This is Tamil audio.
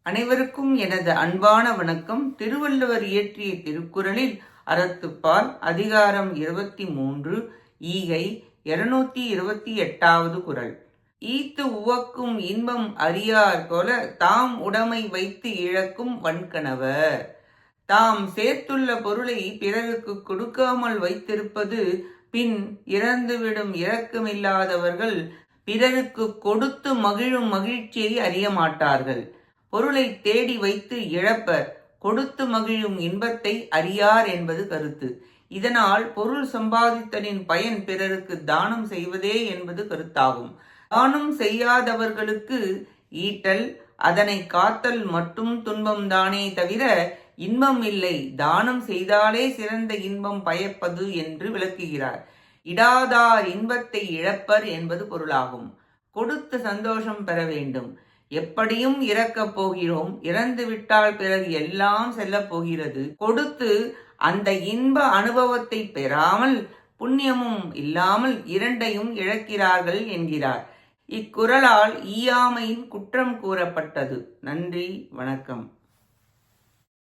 அனைவருக்கும் எனது அன்பான வணக்கம். திருவள்ளுவர் இயற்றிய திருக்குறளில் அறத்துப்பால் அதிகாரம் 23 ஈகை 228வது குறள். ஈத்து உவக்கும் இன்பம் அறியார் போல தாம் உடைமை வைத்து இழக்கும் வன்கணவர். தாம் சேர்த்துள்ள பொருளை பிறருக்கு கொடுக்காமல் வைத்திருப்பது பின் இறந்துவிடும் இரக்கமில்லாதவர்கள் பிறருக்கு கொடுத்து மகிழும் மகிழ்ச்சியை அறிய மாட்டார்கள். பொருளை தேடி வைத்து இழப்பர் கொடுத்து மகிழும் இன்பத்தை அறியார் என்பது கருத்து. இதனால் பொருள் சம்பாதித்தலின் பயன் பிறருக்கு தானம் செய்வதே என்பது கருத்தாகும். தானம் செய்யாதவர்களுக்கு ஈட்டல் அதனை காத்தல் மட்டும் துன்பம்தானே தவிர இன்பம் இல்லை. தானம் செய்தாலே சிறந்த இன்பம் பயப்பது என்று விளக்குகிறார். இடாதார் இன்பத்தை இழப்பர் என்பது பொருளாகும். கொடுத்து சந்தோஷம் பெற வேண்டும். எப்படியும் இறக்கப் போகிறோம், இறந்து விட்டால் பிறகு எல்லாம் செல்லப் போகிறது. கொடுத்து அந்த இன்ப அனுபவத்தை பெறாமல் புண்ணியமும் இல்லாமல் இரண்டையும் இழக்கிறார்கள் என்கிறார். இக்குறளால் ஈயாமையின் குற்றம் கூறப்பட்டது. நன்றி, வணக்கம்.